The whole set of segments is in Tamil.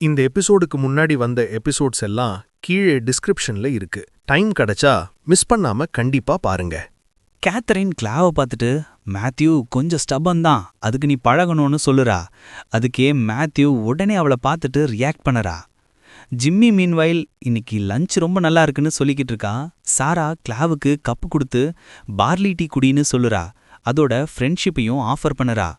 இந்த எபிசோடுக்கு முன்னாடி வந்த எபிசோட்ஸ் எல்லாம் கீழே டிஸ்கிரிப்ஷன்ல இருக்கு. டைம் கிடைச்சா மிஸ் பண்ணாம கண்டிப்பா பாருங்க. கேத்தரின் கிளாவை பார்த்துட்டு, மேத்யூ கொஞ்சம் ஸ்டபன் தான், அதுக்கு நீ பழகணும்னு சொல்லுறா. அதுக்கே மேத்யூ உடனே அவளை பார்த்துட்டு ரியாக்ட் பண்ணறா. ஜிம்மி மீன்வைல் இன்னைக்கு லஞ்ச் ரொம்ப நல்லா இருக்குன்னு சொல்லிக்கிட்டு இருக்கா. சாரா கிளாவுக்கு கப்பு கொடுத்து பார்லி டீ குடின்னு சொல்லுறா. அதோட ஃப்ரெண்ட்ஷிப்பையும் ஆஃபர் பண்ணறா.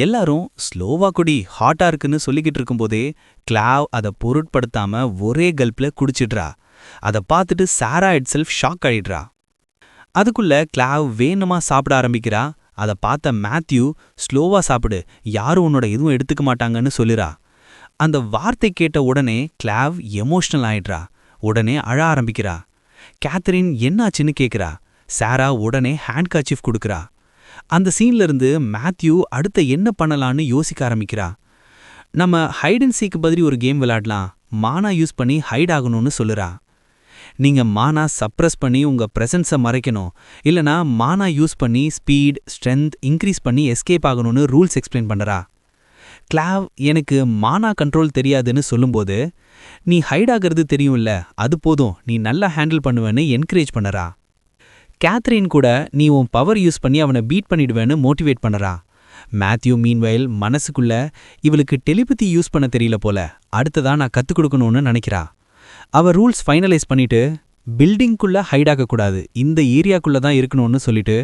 எல்லாரும் ஸ்லோவா குடி, ஹாட்டா இருக்குன்னு சொல்லிக்கிட்டு இருக்கும்போதே கிளாவ் அதை பொருட்படுத்தாம ஒரே கல்ப்ல குடிச்சிடுறா. அதை பார்த்துட்டு சாரா இட் செல்ஃப் ஷாக் ஆயிடுறா. அதுக்குள்ள கிளாவ் வேணுமா சாப்பிட ஆரம்பிக்கிறா. அதை பார்த்த மேத்யூ, ஸ்லோவா சாப்பிடு, யாரும் உன்னோட எதுவும் எடுத்துக்க மாட்டாங்கன்னு சொல்லுறா. அந்த வார்த்தை கேட்ட உடனே கிளாவ் எமோஷனல் ஆயிடுறா. உடனே அழ ஆரம்பிக்கிறா. கேத்தரின் என்னாச்சுன்னு கேட்குறா. சாரா உடனே ஹேண்ட் கர்ச்சீஃப் கொடுக்குறா. அந்த சீன்ல இருந்து மேத்யூ அடுத்த என்ன பண்ணலான்னு யோசிக்க ஆரம்பிக்கிறா. நம்ம ஹைட் அண்ட் சீக்கு பதில் ஒரு கேம் விளையாடலாம், மானா யூஸ் பண்ணி ஹைட் ஆகணும்னு சொல்லுறா. நீங்க மானா சப்ரஸ் பண்ணி உங்க பிரசன்ஸை மறைக்கணும், இல்லனா மானா யூஸ் பண்ணி ஸ்பீட் ஸ்ட்ரென்த் இன்க்ரீஸ் பண்ணி எஸ்கேப் ஆகணும்னு ரூல்ஸ் எக்ஸ்பிளைன் பண்ணுறா. கிளாவ் எனக்கு மானா கண்ட்ரோல் தெரியாதுன்னு சொல்லும்போது, நீ ஹைட் ஆகிறது தெரியும்ல, அது போதும், நீ நல்லா ஹேண்டில் பண்ணுவேன்னு என்கரேஜ் பண்ணறா. கேத்தரின் கூட நீ உன் பவர் யூஸ் பண்ணி அவனை பீட் பண்ணிடுவேன்னு மோட்டிவேட் பண்ணறா. மேத்யூ மீன்வைல் மனசுக்குள்ள, இவளுக்கு டெலிபதி யூஸ் பண்ண தெரியல போல, அடுத்ததா நான் கத்துக் கொடுக்கணும்னு நினைக்கிறா. அவ ரூல்ஸ் ஃபைனலைஸ் பண்ணிட்டு, பில்டிங்குள்ள ஹைட் ஆகக்கூடாது, இந்த ஏரியாக்குள்ள தான் இருக்கணும்னு சொல்லிட்டு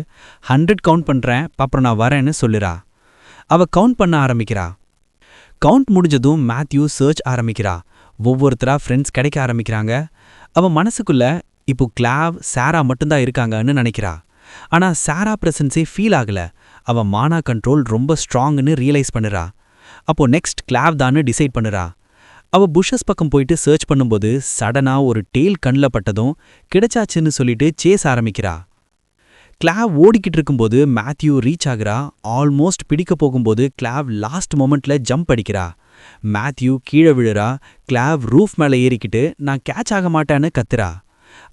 100 கவுண்ட் பண்றேன், அப்புறம் நான் வரேன்னு சொல்லுறா. அவ கவுண்ட் பண்ண ஆரம்பிக்கிறா. கவுண்ட் முடிஞ்சதும் மேத்யூ சர்ச் ஆரம்பிக்கிறா. ஒவ்வொருத்தரா ஃப்ரெண்ட்ஸ் கிடைக்க ஆரம்பிக்கிறாங்க. அவ மனசுக்குள்ள இப்போ கிளாவ் சாரா மட்டும்தான் இருக்காங்கன்னு நினைக்கிறா. ஆனா சாரா பிரசன்ஸே ஃபீல் ஆகல. அவ மானா கண்ட்ரோல் ரொம்ப ஸ்ட்ராங்னு ரியலைஸ் பண்ணுறா. அப்போ நெக்ஸ்ட் கிளாவ் தான்னு டிசைட் பண்ணுறா. அவ புஷஸ் பக்கம் போயிட்டு சர்ச் பண்ணும்போது சடனா ஒரு டெய்ல் கண்ணில் பட்டதும் கிடைச்சாச்சுன்னு சொல்லிட்டு சேஸ் ஆரம்பிக்கிறா. கிளாவ் ஓடிக்கிட்டு இருக்கும்போது மேத்யூ ரீச் ஆகுறா. ஆல்மோஸ்ட் பிடிக்க போகும்போது கிளாவ் லாஸ்ட் மொமெண்ட்ல ஜம்ப் அடிக்கிறா. மேத்யூ கீழே விழுறா. கிளாவ் ரூஃப் மேலே ஏறிக்கிட்டு நான் கேட்ச் ஆக மாட்டேன்னு கத்துறா.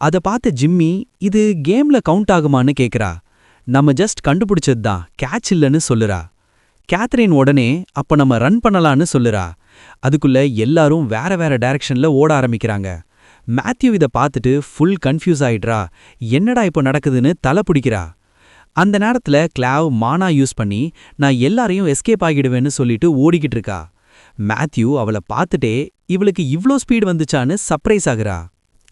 அதை பார்த்த ஜிம்மி, இது கேம்ல கவுண்ட் ஆகுமான்னு கேட்குறா. நம்ம ஜஸ்ட் கண்டுபிடிச்சது தான், கேட்ச் இல்லைன்னு சொல்லுறா. கேத்தரின் உடனே அப்ப நம்ம ரன் பண்ணலான்னு சொல்லுறா. அதுக்குள்ள எல்லாரும் வேற வேற டைரக்ஷன்ல ஓட ஆரம்பிக்கிறாங்க. மேத்யூ இதை பார்த்துட்டு ஃபுல் கன்ஃபியூஸ் ஆயிடுறா. என்னடா இப்போ நடக்குதுன்னு தலை பிடிக்கிறா. அந்த நேரத்துல கிளாவ் மானா யூஸ் பண்ணி நான் எல்லாரையும் எஸ்கேப் ஆகிடுவேன்னு சொல்லிட்டு ஓடிக்கிட்டு இருக்கா. மேத்யூ அவளை பார்த்துட்டே இவளுக்கு இவ்ளோ ஸ்பீட் வந்துச்சான்னு சர்ப்ரைஸ் ஆகுறா.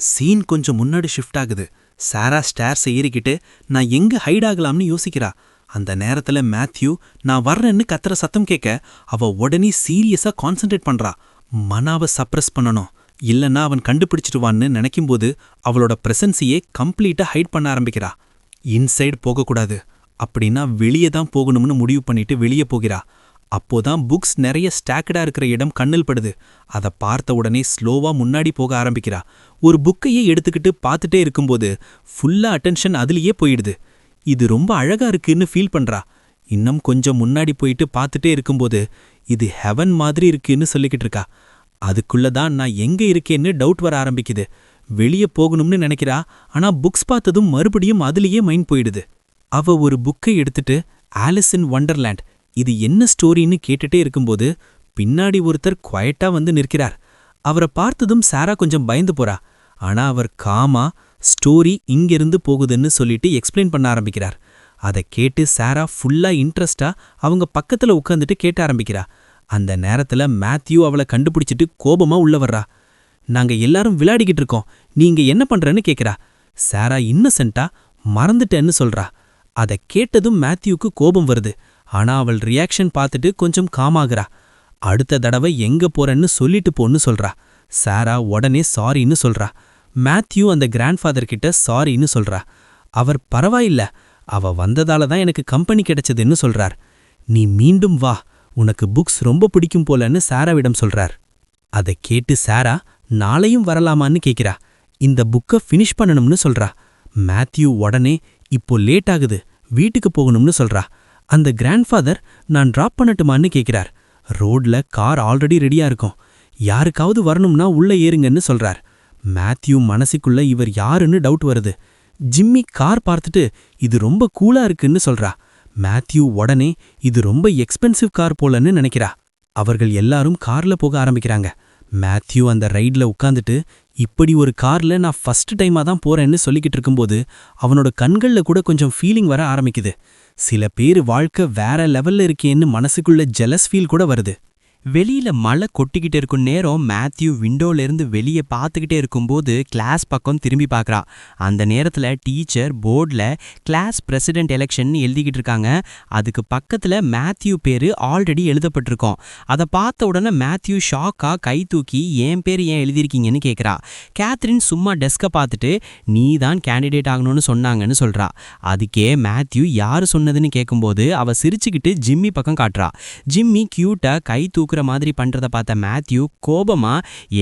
சீன் கொஞ்சம் முன்னாடி ஷிஃப்ட் ஆகுது. சாரா ஸ்டேர்ஸ் ஏறிக்கிட்டு நான் எங்க ஹைட் ஆகலாம்னு யோசிக்கிறா. அந்த நேரத்துல மேத்யூ நான் வர்றேன்னு கத்துற சத்தம் கேட்க அவ உடனே சீரியஸா கான்சென்ட்ரேட் பண்றா. மனாவை சப்ரஸ் பண்ணணும், இல்லன்னா அவன் கண்டுபிடிச்சிடுவான்னு நினைக்கும்போது அவளோட பிரசன்ஸையே கம்ப்ளீட்டா ஹைட் பண்ண ஆரம்பிக்கிறா. இன்சைடு போகக்கூடாது, அப்படின்னா வெளியே தான் போகணும்னு முடிவு பண்ணிட்டு வெளியே போகிறா. அப்போதான் புக்ஸ் நிறைய ஸ்டாக்கடா இருக்கிற இடம் கண்ணில் படுது. அதை பார்த்த உடனே ஸ்லோவா முன்னாடி போக ஆரம்பிக்கிறா. ஒரு புக்கையே எடுத்துக்கிட்டு பார்த்துட்டே இருக்கும்போது ஃபுல்லா அட்டென்ஷன் அதுலயே போயிடுது. இது ரொம்ப அழகா இருக்குன்னு ஃபீல் பண்றா. இன்னும் கொஞ்சம் முன்னாடி போயிட்டு பார்த்துட்டே இருக்கும்போது இது ஹெவன் மாதிரி இருக்குன்னு சொல்லிக்கிட்டு இருக்கா. அதுக்குள்ளதான் நான் எங்க இருக்கேன்னு டவுட் வர ஆரம்பிக்குது. வெளியே போகணும்னு நினைக்கிறா. ஆனா புக்ஸ் பார்த்ததும் மறுபடியும் அதுலயே மைண்ட் போயிடுது. அவ ஒரு புக்கை எடுத்துட்டு ஆலிஸ் இன் வண்டர்லேண்ட், இது என்ன ஸ்டோரின்னு கேட்டுட்டே இருக்கும்போது பின்னாடி ஒருத்தர் குவைட்டா வந்து நிற்கிறார். அவரை பார்த்ததும் சாரா கொஞ்சம் பயந்து போறா. ஆனா அவர் காமா ஸ்டோரி இங்கிருந்து போகுதுன்னு சொல்லிட்டு எக்ஸ்பிளைன் பண்ண ஆரம்பிக்கிறார். அதை கேட்டு சாரா ஃபுல்லா இன்ட்ரெஸ்டா அவங்க பக்கத்துல உட்காந்துட்டு கேட்ட ஆரம்பிக்கிறா. அந்த நேரத்துல மேத்யூ அவளை கண்டுபிடிச்சிட்டு கோபமா உள்ள வர்றா. நாங்க எல்லாரும் விளையாடிக்கிட்டு இருக்கோம், நீங்க என்ன பண்றன்னு கேட்கிறா. சாரா இன்னசென்ட்டா மறந்துட்டேன்னு சொல்றா. அதை கேட்டதும் மேத்யூக்கு கோபம் வருது. ஆனா அவள் ரியாக்ஷன் பார்த்துட்டு கொஞ்சம் காமாகிறா. அடுத்த தடவை எங்க போறேன்னு சொல்லிட்டு போன்னு சொல்றா. சாரா உடனே சாரின்னு சொல்றா. மேத்யூ அந்த கிராண்ட்ஃபாதர் கிட்ட சாரின்னு சொல்றா. அவர் பரவாயில்ல, அவ வந்ததால தான் எனக்கு கம்பெனி கிடைச்சதுன்னு சொல்றார். நீ மீண்டும் வா, உனக்கு புக்ஸ் ரொம்ப பிடிக்கும் போலன்னு சாராவிடம் சொல்றார். அதை கேட்டு சாரா நாளையும் வரலாமான்னு கேட்கிறா. இந்த புக்கை ஃபினிஷ் பண்ணணும்னு சொல்றா. மேத்யூ உடனே இப்போ லேட் ஆகுது, வீட்டுக்கு போகணும்னு சொல்றா. அந்த கிராண்ட்ஃபாதர் நான் டிராப் பண்ணட்டுமான்னு கேட்கிறார். ரோட்ல கார் ஆல்ரெடி ரெடியா இருக்கும், யாருக்காவது வரணும்னா உள்ள ஏறுங்கன்னு சொல்றார். மேத்யூ மனசுக்குள்ள இவர் யாருன்னு டவுட் வருது. ஜிம்மி கார் பார்த்துட்டு இது ரொம்ப கூலா இருக்குன்னு சொல்றா. மேத்யூ உடனே இது ரொம்ப எக்ஸ்பென்சிவ் கார் போலன்னு நினைக்கிறா. அவர்கள் எல்லாரும் கார்ல போக ஆரம்பிக்கிறாங்க. மேத்யூ அந்த ரைட்ல உட்காந்துட்டு இப்படி ஒரு கார்ல நான் ஃபர்ஸ்ட் டைமா தான் போறேன்னு சொல்லிக்கிட்டு இருக்கும்போது அவனோட கண்கள்ல கூட கொஞ்சம் ஃபீலிங் வர ஆரம்பிக்குது. சில பேர் வாழ்க்கை வேற லெவல்ல இருக்கேன்னு மனசுக்குள்ள ஜெலஸ் ஃபீல் கூட வருது. வெளியில மழை கொட்டிக்கிட்டு இருக்கும் நேரம் மேத்யூ விண்டோல இருந்து வெளியே பார்த்துக்கிட்டே இருக்கும்போது கிளாஸ் பக்கம் திரும்பி பார்க்கறா. அந்த நேரத்துல டீச்சர் போர்டில் கிளாஸ் பிரசிடென்ட் எலெக்ஷன் எழுதிக்கிட்டு இருக்காங்க. அதுக்கு பக்கத்துல மேத்யூ பேரு ஆல்ரெடி எழுதப்பட்டிருக்கோம். அதை பார்த்த உடனே மேத்யூ ஷாக்கா கை தூக்கி என் பேர் ஏன் எழுதியிருக்கீங்கன்னு கேட்குறா. கேத்ரின் சும்மா டெஸ்கை பார்த்துட்டு நீ தான் கேண்டிடேட் ஆகணும்னு சொன்னாங்கன்னு சொல்றா. அதுக்கே மேத்யூ யாரு சொன்னதுன்னு கேட்கும்போது அவ சிரிச்சுக்கிட்டு ஜிம்மி பக்கம் காட்டுறா. ஜிம்மி கியூட்டா கை தூக்குற மாதிரி பண்றத பார்த்த மேத்யூ கோபமா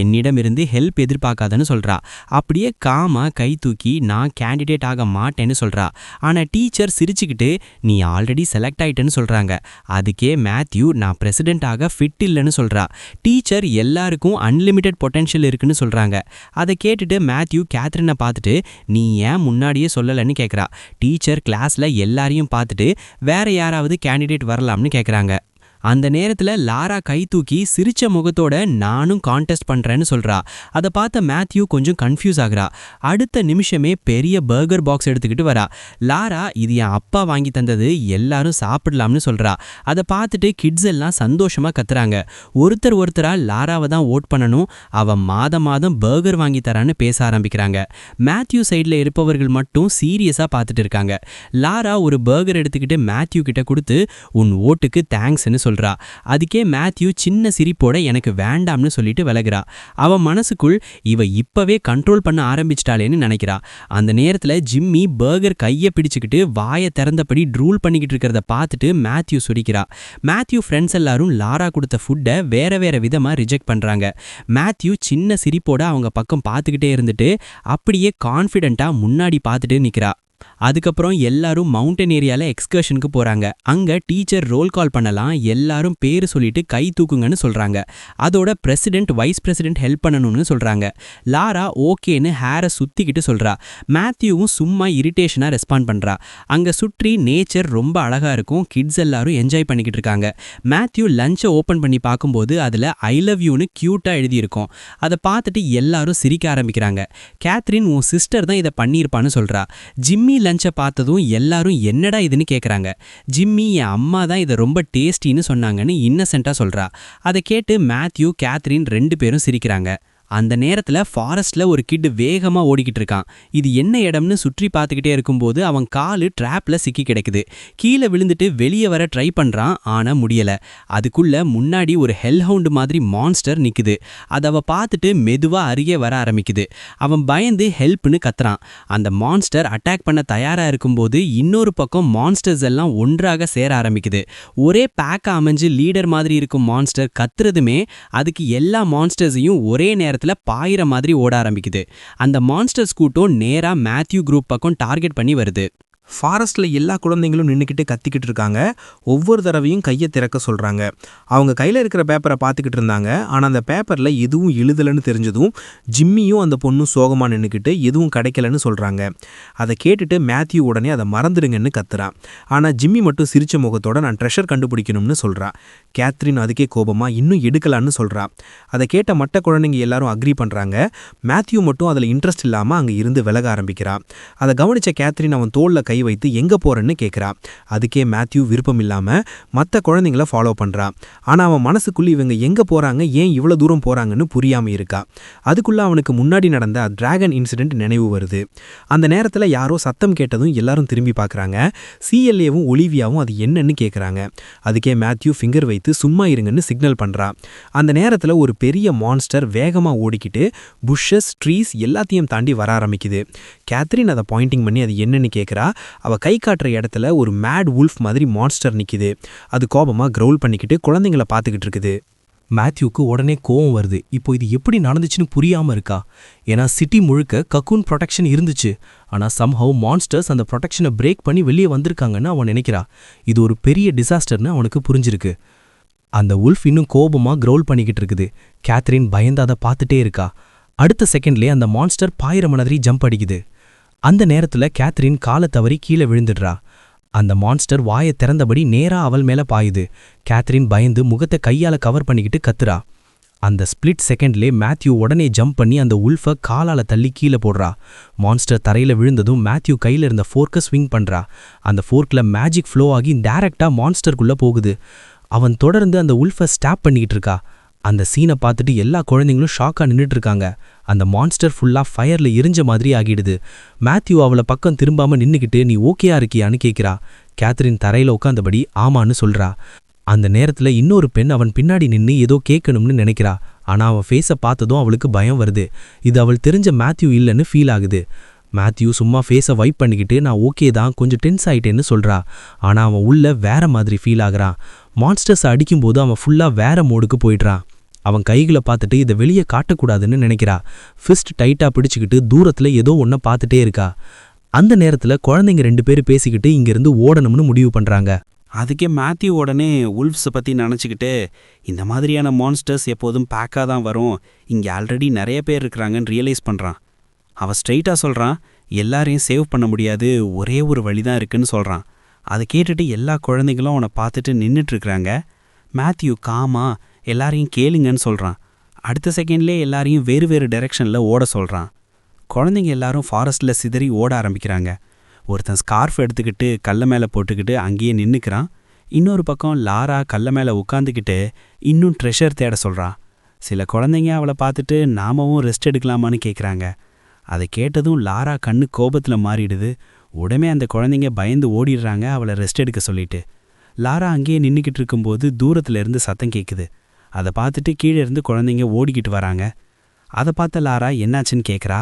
என்னிடமிருந்து ஹெல்ப் எதிர்பார்க்காதன்னு சொல்றா. அப்படியே காமா கை தூக்கி நான் கேண்டிடேட் ஆக மாட்டேன்னு சொல்றா. ஆனா டீச்சர் சிரிச்சுக்கிட்டு நீ ஆல்ரெடி செலக்ட் ஆயிட்டேன்னு சொல்றாங்க. அதுக்கே மேத்யூ நான் பிரசிடென்ட் ஆக ஃபிட் இல்லைன்னு சொல்றா. டீச்சர் எல்லாருக்கும் அன்லிமிட்டெட் பொட்டன்ஷியல் இருக்குன்னு சொல்றாங்க. அதை கேட்டுட்டு மேத்யூ கேத்ரினை பார்த்துட்டு நீ ஏன் முன்னாடியே சொல்லலன்னு கேட்குறா. டீச்சர் கிளாஸ்ல எல்லாரையும் பார்த்துட்டு வேற யாராவது கேண்டிடேட் வரலாம்னு கேட்குறாங்க. அந்த நேரத்துல லாரா கை தூக்கி சிரிச்ச முகத்தோட நானும் கான்டெஸ்ட் பண்றேன்னு சொல்றா. அதை பார்த்த மேத்யூ கொஞ்சம் கன்ஃபியூஸ் ஆகுறா. அடுத்த நிமிஷமே பெரிய பர்கர் பாக்ஸ் எடுத்துக்கிட்டு வரா. லாரா இது என் அப்பா வாங்கி தந்தது, எல்லாரும் சாப்பிடலாம்னு சொல்றா. அதை பார்த்துட்டு கிட்ஸ் எல்லாம் சந்தோஷமா கத்துறாங்க. ஒருத்தரா லாராவை தான் ஓட் பண்ணணும், அவ மாதம் பர்கர் வாங்கி தரான்னு பேச ஆரம்பிக்கிறாங்க. மேத்யூ சைட்ல இருப்பவர்கள் மட்டும் சீரியஸா பார்த்துட்டு இருக்காங்க. லாரா ஒரு பர்கர் எடுத்துக்கிட்டு மேத்யூ கிட்ட கொடுத்து உன் ஓட்டுக்கு தேங்க்ஸ்ன்னு சொல்றா. அதுக்கே மேத்யூ சின்ன சிரிப்போட எனக்கு வேண்டாம்னு சொல்லிட்டு விலகுறா. அவ மனசுக்குள் இவ இப்பவே கண்ட்ரோல் பண்ண ஆரம்பிச்சிட்டாளேன்னு நினைக்கிறா. அந்த நேரத்துல ஜிம்மி பர்கர் கையை பிடிச்சுக்கிட்டு வாயை திறந்தபடி ட்ரூல் பண்ணிக்கிட்டு இருக்கிறத பார்த்துட்டு மேத்யூ சுரிக்கிறா. மேத்யூ ஃப்ரெண்ட்ஸ் எல்லாரும் லாரா கொடுத்த ஃபுட்டை வேற விதமா ரிஜெக்ட் பண்றாங்க. மேத்யூ சின்ன சிரிப்போட அவங்க பக்கம் பார்த்துக்கிட்டே இருந்துட்டு அப்படியே கான்ஃபிடென்ட்டா முன்னாடி பார்த்துட்டு நிக்கிறா. அதுக்கப்புறம் எல்லாரும் மவுண்டன் ஏரியால எக்ஸ்கர்ஷனுக்கு போறாங்க. அங்க டீச்சர் ரோல் கால் பண்ணலாம், எல்லாரும் பேரு சொல்லிட்டு கை தூக்குங்கன்னு சொல்றாங்க. அதோட பிரசிடென்ட் வைஸ் பிரசிடென்ட் ஹெல்ப் பண்ணணும்னு சொல்றாங்க. லாரா ஓகேன்னு ஹேரை சுத்திக்கிட்டு சொல்றா. மேத்யூவும் சும்மா இரிட்டேஷனா ரெஸ்பாண்ட் பண்றா. அங்க சுற்றி நேச்சர் ரொம்ப அழகா இருக்கும். கிட்ஸ் எல்லாரும் என்ஜாய் பண்ணிக்கிட்டு இருக்காங்க. மேத்யூ லஞ்சை ஓபன் பண்ணி பார்க்கும்போது அதுல ஐ லவ் யூன்னு கியூட்டா எழுதியிருக்கும். அதை பார்த்துட்டு எல்லாரும் சிரிக்க ஆரம்பிக்கிறாங்க. கேத்ரின் உன் சிஸ்டர் தான் இதை பண்ணியிருப்பான்னு சொல்றா. ஜிம்மி லஞ்சை பார்த்ததும் எல்லாரும் என்னடா இதுன்னு கேட்குறாங்க. ஜிம்மி என் அம்மா தான் இதை ரொம்ப டேஸ்டின்னு சொன்னாங்கன்னு இன்னசென்ட்டா சொல்றா. அதை கேட்டு மேத்யூ கேத்ரின் 2 பேரும் சிரிக்கிறாங்க. அந்த நேரத்துல ஃபாரஸ்ட்ல ஒரு கிட் வேகமா ஓடிக்கிட்டு இருக்கான். இது என்ன இடம்னு சுற்றி பார்த்துக்கிட்டே இருக்கும்போது அவன் காலு ட்ராப்ல சிக்கி கிடக்குது. கீழே விழுந்துட்டு வெளியே வர ட்ரை பண்றான், ஆனா முடியல. அதுக்குள்ள முன்னாடி ஒரு ஹெல்ஹவுண்ட் மாதிரி மான்ஸ்டர் நிக்குது. அதை அவ பார்த்துட்டு மெதுவா அருகே வர ஆரம்பிக்குது. அவன் பயந்து ஹெல்ப்னு கத்துறான். அந்த மான்ஸ்டர் அட்டாக் பண்ண தயாரா இருக்கும்போது இன்னொரு பக்கம் மான்ஸ்டர்ஸ் எல்லாம் ஒன்றாக சேர ஆரம்பிக்குது. ஒரே பேக்கா அமைஞ்சு லீடர் மாதிரி இருக்கும் மான்ஸ்டர் கத்துறதுமே அதுக்கு எல்லா மான்ஸ்டர்ஸையும் ஒரே நேரத்தில் பாயிர மாதிரி ஓட ஆரம்பிக்குது. அந்த மான்ஸ்டர்ஸ் கூட்டம் நேரா மேத்யூ குரூப் பக்கம் டார்கெட் பண்ணி வருது. ஃபாரஸ்ட்ல எல்லா குழந்தைங்களும் நின்றுக்கிட்டு கத்திக்கிட்டு இருக்காங்க. ஒவ்வொரு தடவையும் கையை திறக்க சொல்றாங்க. அவங்க கையில் இருக்கிற பேப்பரை பார்த்துக்கிட்டு இருந்தாங்க. ஆனால் அந்த பேப்பரில் எதுவும் எழுதலைன்னு தெரிஞ்சதும் ஜிம்மியும் அந்த பொண்ணும் சோகமாக நின்றுக்கிட்டு எதுவும் கிடைக்கலன்னு சொல்கிறாங்க. அதை கேட்டுட்டு மேத்யூ உடனே அதை மறந்துடுங்கன்னு கத்துறான். ஆனால் ஜிம்மி மட்டும் சிரிச்ச முகத்தோட நான் ட்ரெஷர் கண்டுபிடிக்கணும்னு சொல்கிறா. கேத்ரின் அதுக்கே கோபமாக இன்னும் எடுக்கலான்னு சொல்கிறா. அதை கேட்ட மற்ற குழந்தைங்க எல்லாரும் அக்ரி பண்ணுறாங்க. மேத்யூ மட்டும் அதில் இன்ட்ரெஸ்ட் இல்லாமல் அங்கே இருந்து விலக ஆரம்பிக்கிறா. அதை கவனித்த கேத்ரின் அவன் தோளில் கை வைத்து எங்க போறன்னு கேட்கிறா. அதுக்கே மேத்யூ விருப்பம் இல்லாம மற்ற குழந்தைங்கள ஃபாலோ பண்றா. ஆனா அவன் மனசுக்குள்ள இவங்க எங்க போறாங்க, ஏன் இவ்வளவு தூரம் போறாங்கன்னு புரியாம இருக்கா. அதுக்குள்ள அவனுக்கு முன்னாடி நடந்த டிராகன் இன்சிடென்ட் நினைவு வருது. அந்த நேரத்துல யாரோ சத்தம் கேட்டதும் எல்லாரும் திரும்பி பார்க்கறாங்க. சிஎல்ஏவும் ஒலிவியாவும் அது என்னன்னு கேட்கறாங்க. அதுக்கே மேத்யூ ஃபிங்கர் வைத்து சும்மா இருங்கன்னு சிக்னல் பண்றா. அந்த நேரத்துல ஒரு பெரிய மான்ஸ்டர் வேகமா ஓடிக்கிட்டு புஷ்ஷஸ் ட்ரீஸ் எல்லாத்தையும் தாண்டி வர ஆரம்பிக்குது. கேத்ரின் அதை பாயிண்டிங் பண்ணி அது என்னன்னு கேட்கறா. அவ கை காட்டுற இடத்துல ஒரு மேட் வுல்ஃப் மாதிரி மான்ஸ்டர் நிக்குது. அது கோபமா கிரவுல் பண்ணிக்கிட்டு குழந்தைங்கள பார்த்துக்கிட்டு இருக்குது. மேத்யூக்கு உடனே கோவம் வருது. இப்போ இது எப்படி நடந்துச்சுன்னு புரியாம இருக்கா. ஏன்னா சிட்டி முழுக்க கக்கூன் ப்ரொடெக்ஷன் இருந்துச்சு. ஆனால் சம்ஹவ் மான்ஸ்டர்ஸ் அந்த ப்ரொடெக்ஷனை பிரேக் பண்ணி வெளியே வந்திருக்காங்கன்னு அவன் நினைக்கிறா. இது ஒரு பெரிய டிசாஸ்டர்னு அவனுக்கு புரிஞ்சிருக்கு. அந்த உல்ஃப் இன்னும் கோபமா கிரவுல் பண்ணிக்கிட்டு இருக்குது. கேத்ரின் பயந்து அதை பார்த்துட்டே இருக்கா. அடுத்த செகண்ட்லேயே அந்த மான்ஸ்டர் பாயிர மாதிரி ஜம்ப் அடிக்குது. அந்த நேரத்துல கேத்ரின் காலை தவறி கீழே விழுந்துடுறா. அந்த மான்ஸ்டர் வாயை திறந்தபடி நேரா அவள் மேல பாயுது. கேத்ரின் பயந்து முகத்தை கையால கவர் பண்ணிக்கிட்டு கத்துறா. அந்த ஸ்பிளிட் செகண்ட்லே மேத்யூ உடனே ஜம்ப் பண்ணி அந்த உல்ஃபை காலால தள்ளி கீழே போடுறா. மான்ஸ்டர் தரையில விழுந்ததும் மேத்யூ கையில இருந்த ஃபோர்க்கை ஸ்விங் பண்றா. அந்த ஃபோர்க்ல மேஜிக் ஃப்ளோ ஆகி டைரக்டா மான்ஸ்டருக்குள்ள போகுது. அவன் தொடர்ந்து அந்த உல்ஃபை ஸ்டாப் பண்ணிக்கிட்டு இருக்கா. அந்த சீனை பார்த்துட்டு எல்லா குழந்தைங்களும் ஷாக்கா நின்னுட்டு இருக்காங்க. அந்த மான்ஸ்டர் ஃபுல்லா ஃபயர்ல எரிஞ்ச மாதிரி ஆகிடுது. மேத்யூ அவளை பக்கம் திரும்பாம நின்னுக்கிட்டு நீ ஓகேயா இருக்கியான்னு கேட்கிறா. கேத்ரின் தரையில உட்காந்தபடி ஆமான்னு சொல்றா. அந்த நேரத்துல இன்னொரு பெண் அவன் பின்னாடி நின்னு ஏதோ கேட்கணும்னு நினைக்கிறா. ஆனா அவன் ஃபேஸை பார்த்ததும் அவளுக்கு பயம் வருது. இது அவள் தெரிஞ்ச மேத்யூ இல்லைன்னு ஃபீல் ஆகுது. மேத்யூ சும்மா ஃபேஸை வைப் பண்ணிக்கிட்டு நான் ஓகே தான் கொஞ்சம் டென்ஸ் ஆயிட்டேன்னு சொல்றா. ஆனா அவன் உள்ள வேற மாதிரி ஃபீல் ஆகுறான். மான்ஸ்டர்ஸை அடிக்கும்போது அவன் ஃபுல்லா வேற மோடுக்கு போயிடுறான். அவன் கைகளை பார்த்துட்டு இதை வெளியே காட்டக்கூடாதுன்னு நினைக்கிறா. ஃபிஸ்ட் டைட்டா பிடிச்சிக்கிட்டு தூரத்துல ஏதோ ஒன்ன பார்த்துட்டே இருக்கா. அந்த நேரத்துல குழந்தைங்க 2 பேரும் பேசிக்கிட்டு இங்கிருந்து ஓடணும்னு முடிவு பண்றாங்க. அதுக்கே மேத்யூ உடனே உல்ஃப்ஸை பற்றி நினச்சிக்கிட்டு இந்த மாதிரியான மான்ஸ்டர்ஸ் எப்போதும் பேக்காக தான் வரும், இங்கே ஆல்ரெடி நிறைய பேர் இருக்கிறாங்கன்னு ரியலைஸ் பண்ணுறான். அவன் ஸ்ட்ரெயிட்டாக சொல்கிறான், எல்லாரையும் சேவ் பண்ண முடியாது, ஒரே ஒரு வழி தான் இருக்குன்னு சொல்கிறான். அதை கேட்டுட்டு எல்லா குழந்தைங்களும் அவனை பார்த்துட்டு நின்றுட்டுருக்குறாங்க. மேத்யூ காமா எல்லாரையும் கேளுங்கன்னு சொல்கிறான். அடுத்த செகண்ட்லேயே எல்லாரையும் வேறு வேறு டைரெக்ஷனில் ஓட சொல்கிறான். குழந்தைங்க எல்லாரும் ஃபாரஸ்ட்டில் சிதறி ஓட ஆரம்பிக்கிறாங்க. ஒருத்தன் ஸ்கார்ஃப் எடுத்துக்கிட்டு கல்ல மேலே போட்டுக்கிட்டு அங்கேயே நின்றுக்கிறான். இன்னொரு பக்கம் லாரா கல்ல மேலே உட்காந்துக்கிட்டு இன்னும் ட்ரெஷர் தேட சொல்கிறான். சில குழந்தைங்க அவளை பார்த்துட்டு நாமவும் ரெஸ்ட் எடுக்கலாமான்னு கேட்குறாங்க. அதை கேட்டதும் லாரா கண்ணு கோபத்தில் மாறிடுது. உடனே அந்த குழந்தைங்க பயந்து ஓடிடுறாங்க அவளை ரெஸ்ட் எடுக்க சொல்லிட்டு. லாரா அங்கேயே நின்றுக்கிட்டு இருக்கும்போது தூரத்துல இருந்து சத்தம் கேட்குது. அதை பார்த்துட்டு கீழே இருந்து குழந்தைங்க ஓடிக்கிட்டு வராங்க. அதை பார்த்த லாரா என்னாச்சுன்னு கேட்குறா.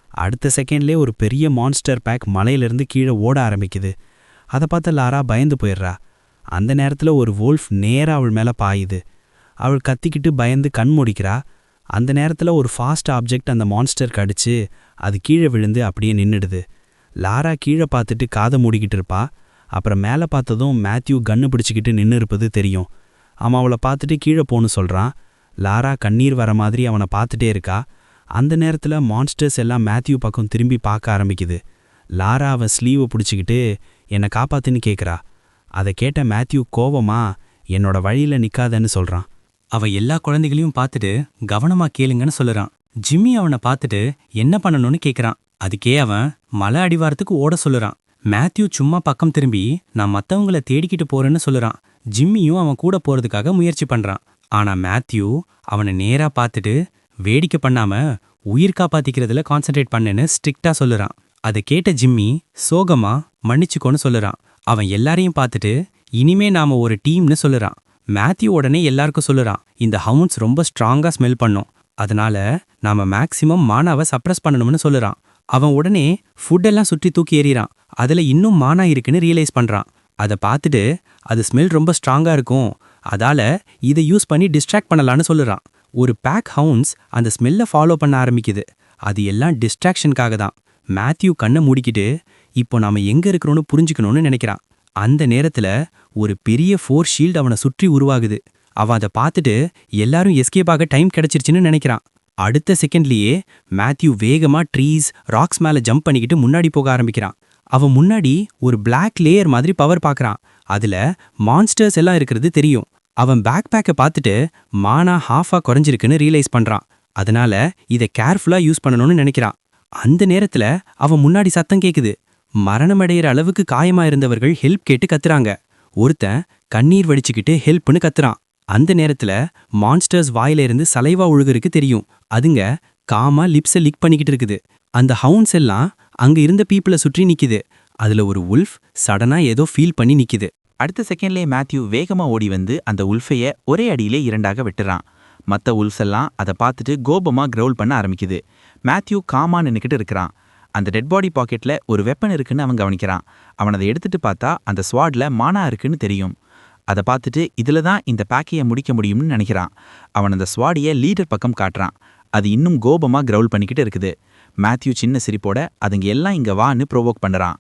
அடுத்த செகண்ட்லேயே ஒரு பெரிய மான்ஸ்டர் பேக் மலையிலிருந்து கீழே ஓட ஆரம்பிக்குது. அதை பார்த்த லாரா பயந்து போயிடுறா. அந்த நேரத்தில் ஒரு வோல்ஃப் நேராக அவள் மேலே பாயுது. அவள் கத்திக்கிட்டு பயந்து கண் மூடிக்கிறா. அந்த நேரத்தில் ஒரு ஃபாஸ்ட் ஆப்ஜெக்ட் அந்த மான்ஸ்டருக்கு அடிச்சு அது கீழே விழுந்து அப்படியே நின்றுடுது. லாரா கீழே பார்த்துட்டு காதை மூடிக்கிட்டு இருப்பா. அப்புறம் மேலே பார்த்ததும் மேத்யூ கன்று பிடிச்சிக்கிட்டு நின்று இருப்பது தெரியும். அவன் அவளை பார்த்துட்டு கீழே போன்னு சொல்கிறான். லாரா கண்ணீர் வர மாதிரி அவனை பார்த்துட்டே இருக்கா. அந்த நேரத்தில் மான்ஸ்டர்ஸ் எல்லாம் மேத்யூ பக்கம் திரும்பி பார்க்க ஆரம்பிக்குது. லாரா அவன் ஸ்லீவை பிடிச்சிக்கிட்டு என்னை காப்பாத்துன்னு கேட்குறா. அதை கேட்ட மேத்யூ கோவமா என்னோட வழியில் நிற்காதன்னு சொல்கிறான். அவன் எல்லா குழந்தைகளையும் பார்த்துட்டு கவனமா கேளுங்கன்னு சொல்லுறான். ஜிம்மி அவனை பார்த்துட்டு என்ன பண்ணணும்னு கேட்குறான். அதுக்கே அவன் மலை அடிவாரத்துக்கு ஓட சொல்லுறான். மேத்யூ சும்மா பக்கம் திரும்பி நான் மற்றவங்கள தேடிக்கிட்டு போறேன்னு சொல்லுறான். ஜிம்மியும் அவன் கூட போறதுக்காக முயற்சி பண்றான். ஆனா மேத்யூ அவனை நேரா பார்த்துட்டு வேடிக்கை பண்ணாம உயிர் காப்பாத்திக்கிறதுல கான்சென்ட்ரேட் பண்ணேன்னு ஸ்ட்ரிக்டா சொல்லுறான். அதை கேட்ட ஜிம்மி சோகமா மன்னிச்சுக்கோன்னு சொல்லுறான். அவன் எல்லாரையும் பார்த்துட்டு இனிமே நாம ஒரு டீம்னு சொல்லுறான். மேத்யூ உடனே எல்லாருக்கும் சொல்லுறான், இந்த ஹவுன்ஸ் ரொம்ப ஸ்ட்ராங்கா ஸ்மெல் பண்ணும், அதனால நாம மேக்சிமம் மானாவை சப்ரஸ் பண்ணணும்னு சொல்லுறான். அவன் உடனே ஃபுட்டெல்லாம் சுற்றி தூக்கி எறிறான். அதுல இன்னும் மானா இருக்குன்னு ரியலைஸ் பண்றான். அதை பார்த்துட்டு அது ஸ்மெல் ரொம்ப ஸ்ட்ராங்கா இருக்கும், அதால இதை யூஸ் பண்ணி டிஸ்ட்ராக்ட் பண்ணலான்னு சொல்லுறான். ஒரு பேக் ஹவுன்ஸ் அந்த ஸ்மெல்லை ஃபாலோ பண்ண ஆரம்பிக்குது. அது எல்லாம் டிஸ்ட்ராக்ஷனுக்காக தான். மேத்யூ கண்ணை மூடிக்கிட்டு இப்போ நாம எங்க இருக்கிறோன்னு புரிஞ்சுக்கணும்னு நினைக்கிறான். அந்த நேரத்துல ஒரு பெரிய ஃபோர்ஸ் ஷீல்டு அவனை சுற்றி உருவாகுது. அவன் அதை பார்த்துட்டு எல்லாரும் எஸ்கேப் ஆக டைம் கிடைச்சிருச்சுன்னு நினைக்கிறான். அடுத்த செகண்ட்லயே மேத்யூ வேகமா ட்ரீஸ் ராக்ஸ் மேல ஜம்ப் பண்ணிக்கிட்டு முன்னாடி போக ஆரம்பிக்கிறான். அவன் முன்னாடி ஒரு பிளாக் லேயர் மாதிரி பவர் பார்க்கறான். அதுல மான்ஸ்டர்ஸ் எல்லாம் இருக்கிறது தெரியும். அவன் பேக் பேக்கை பார்த்துட்டு மானா ஹாஃபா குறைஞ்சிருக்குன்னு ரியலைஸ் பண்றான். அதனால இதை கேர்ஃபுல்லா யூஸ் பண்ணணும்னு நினைக்கிறான். அந்த நேரத்துல அவன் முன்னாடி சத்தம் கேக்குது. மரணமடைகிற அளவுக்கு காயமா இருந்தவர்கள் ஹெல்ப் கேட்டு கத்துறாங்க. ஒருத்தன் கண்ணீர் வடிச்சுக்கிட்டு ஹெல்ப்னு கத்துறான். அந்த நேரத்துல மான்ஸ்டர்ஸ் வாயில இருந்து சலைவா ஒழுகுறதுக்கு தெரியும். அதுங்க காமா லிப்ஸை லிக் பண்ணிக்கிட்டு இருக்குது. அந்த ஹவுன்ஸ் எல்லாம் அங்க இருந்த பீப்புளை சுற்றி நிக்குது. அதுல ஒரு உல்ஃப் சடனா ஏதோ ஃபீல் பண்ணி நிக்குது. அடுத்த செகண்ட்லேயே மேத்யூ வேகமாக ஓடி வந்து அந்த உல்ஃபைய ஒரே அடியிலே 2ஆக வெட்டுறான். மற்ற உல்ஃப்ஸ் எல்லாம் அதை பார்த்துட்டு கோபமாக கிரவுல் பண்ண ஆரம்பிக்குது. மேத்யூ காமா நின்றுக்கிட்டு இருக்கிறான். அந்த டெட் பாடி பாக்கெட்டில் ஒரு வெப்பன் இருக்குன்னு அவன் கவனிக்கிறான். அவன் அதை எடுத்துட்டு பார்த்தா அந்த ஸ்வாட்ல மானா இருக்குன்னு தெரியும். அதை பார்த்துட்டு இதில் தான் இந்த பேக்கையை முடிக்க முடியும்னு நினைக்கிறான். அவன் அந்த ஸ்வாடியை லீடர் பக்கம் காட்டுறான். அது இன்னும் கோபமாக கிரவுல் பண்ணிக்கிட்டு இருக்குது. மேத்யூ சின்ன சிரிப்போட அதுங்க எல்லாம் இங்கே வான்னு ப்ரோவோக் பண்ணுறான்.